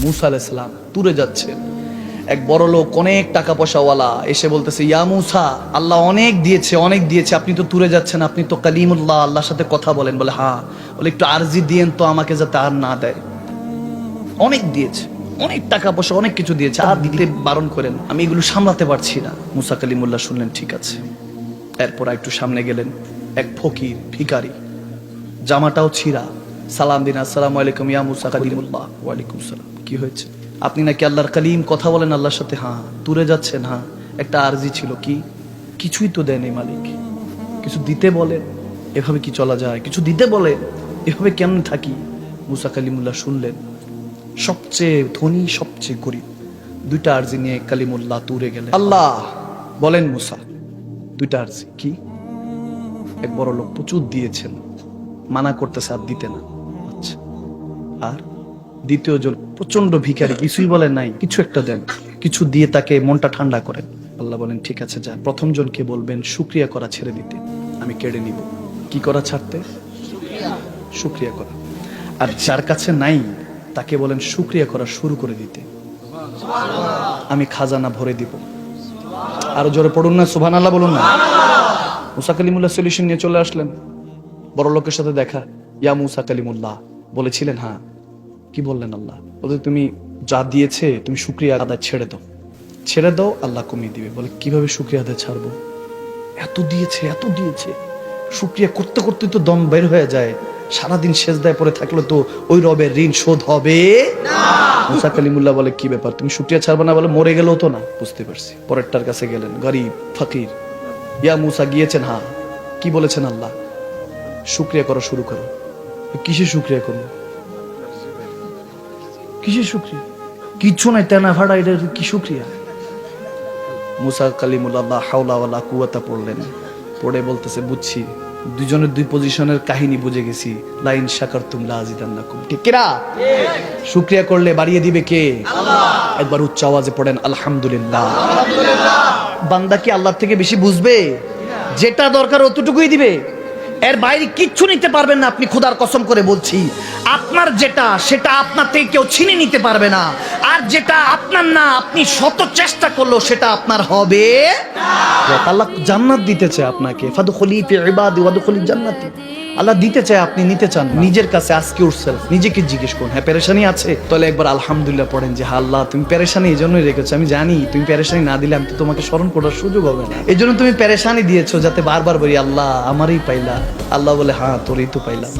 মুসা আলাইহিস সালাম তুরে যাচ্ছেন। এক বড় লোক অনেক টাকা পয়সাওয়ালা এসে বলতেছে, ইয়া মুসা, আল্লাহ অনেক দিয়েছে, আপনি তো তুরে যাচ্ছেন, আপনি তো কালিমুল্লাহ, আল্লাহর সাথে কথা বলেন। বলে হ্যাঁ। বলে একটু আরজি দিয়েন তো আমাকে, যাতে আর না দেয়। অনেক দিয়েছে, অনেক টাকা পয়সা, অনেক কিছু দিয়েছে, আর দিতে বারণ করেন, আমি এগুলো সামলাতে পারছি না। মুসা কালিমুল্লাহ শুনলেন, ঠিক আছে। এরপর একটু সামনে গেলেন, এক ফকির ভিখারি, জামাটাও ছিঁড়া, সালাম দিন, আসসালামু আলাইকুম ইয়া মুসা কালিমুল্লাহ। ওয়ালাইকুম সালাম। কি হয়েছে? আপনি নাকি আল্লাহর কালিম, কথা বলেন আল্লাহর সাথে? হ্যাঁ। তুরে যাচ্ছেন? হ্যাঁ। একটা আরজি ছিল। কি? কিছুই তো দেয়নি মালিক, কিছু দিতে বলেন। এভাবে কি চলা যায়? কিছু দিতে বলে, এভাবে কেমন থাকি? মুসা কালিমুল্লাহ শুনলেন, সবচেয়ে ধনী সবচেয়ে গরিব, দুইটা আরজি নিয়ে কালিমুল্লাহ তুরে গেলেন। আল্লাহ বলেন মুসা, দুইটা আরজি কি? এক বড় লোক প্রচুর দিয়েছেন, মানা করতেছে আর দিতে না। আচ্ছা। আর দ্বিতীয় জন প্রচন্ড ভিখারি, কিছুই বলেন নাই, কিছু একটা দেন, কিছু দিয়ে তাকে মনটা ঠান্ডা করেন। আল্লাহ বলেন, ঠিক আছে যা, প্রথম জনকে বলবেন শুকরিয়া করা ছেড়ে দিতে, আমি কেড়ে নিব। কি করা ছাড়তে? শুকরিয়া করা। আর যার কাছে নাই তাকে বলেন শুকরিয়া করা শুরু করে দিতে, আমি খাজানা ভরে দিব। আরো জোরে পড়ুন না, সুবহানাল্লাহ বলুন না। মুসা কালিমুল্লাহ সলিউশন নিয়ে চলে আসলেন। বড় লোকের সাথে দেখা, ইয়া মুসা কালিমুল্লাহ। বলেছিলেন হ্যাঁ। কি বললেন? আল্লাহ বলে, তুমি যা দিয়েছে তুমি শুকরিয়া আদায় ছেড়ে দাও, ছেড়ে দাও, আল্লাহ কমিয়ে দিবে। বলে কিভাবে শুকরিয়া আদায় ছাড়বো? এত দিয়েছে, এত দিয়েছে, শুকরিয়া করতে করতে তো দম বের হয়ে যায়। সারাদিন সেজদায় পড়ে থাকলে তো ওই রবের ঋণ শোধ হবে না। মুসা কালিমুল্লাহ বলে, কি ব্যাপার, তুমি শুকরিয়া ছাড়বে না? বলে মরে গেলেও তো না। বুঝতে পারছি। পরেরটার কাছে গেলেন, গরিব ফকির, ইয়া মুসা গিয়েছেন? হ্যাঁ। কি বলেছেন? আল্লাহ শুকরিয়া করা শুরু করো। কিসে শুকরিয়া করবো? কিসের শুকরিয়া? কিচ্ছু নাই, তেনা ভাড়া, এটা কি শুকরিয়া? মুসা কালিমুল্লাহ হাওলা ওয়ালা কুওয়াতা পড়লেন, পড়ে বলতেছে, বুঝছি, দুজনের দুই পজিশনের কাহিনী বুঝে গেছি। লাইন শাকারতুম লাযিদান্নাকুম। ঠিক কিনা? শুকরিয়া করলে বাড়িয়ে দিবে কে? আল্লাহ। একবার উচ্চ আওয়াজে পড়েন আলহামদুলিল্লাহ। আলহামদুলিল্লাহ। বান্দা কি আল্লাহর থেকে বেশি বুঝবে? যেটা দরকার অতটুকুই দিবে, এর বাইরে কিচ্ছু নিতে পারবেন না। আপনি খোদার কসম করে বলছি, আপনার যেটা সেটা আপনার থেকে কেউ ছিনে নিতে পারবে না। আর যেটা আপনার না, আপনি শত চেষ্টা করলেও সেটা আপনার হবে না। আল্লাহ জান্নাত দিতে চায় আপনাকে, ফাদখুলি ফি ইবাদি ওয়াদখুলি জান্নাতি। আল্লাহ দিতে চায়, আপনি নিতে চান। নিজের কাছে আজকে ইউরসেলফ, নিজেকে জিজ্ঞেস করুন, হ্যাঁ পেরেশানি আছে? তাহলে একবার আলহামদুলিল্লাহ পড়েন যে আল্লাহ তুমি পেরেশানি এই জন্যই রেখেছো, আমি জানি তুমি পেরেশানি না দিলে আমি তো তোমাকে স্মরণ করার সুযোগ হবে না, এই জন্য তুমি পেরেশানি দিয়েছো, যাতে বারবার বলি আল্লাহ আমারই পাইলা। আল্লাহ বলে, হ্যাঁ তোরই তো পাইলাম।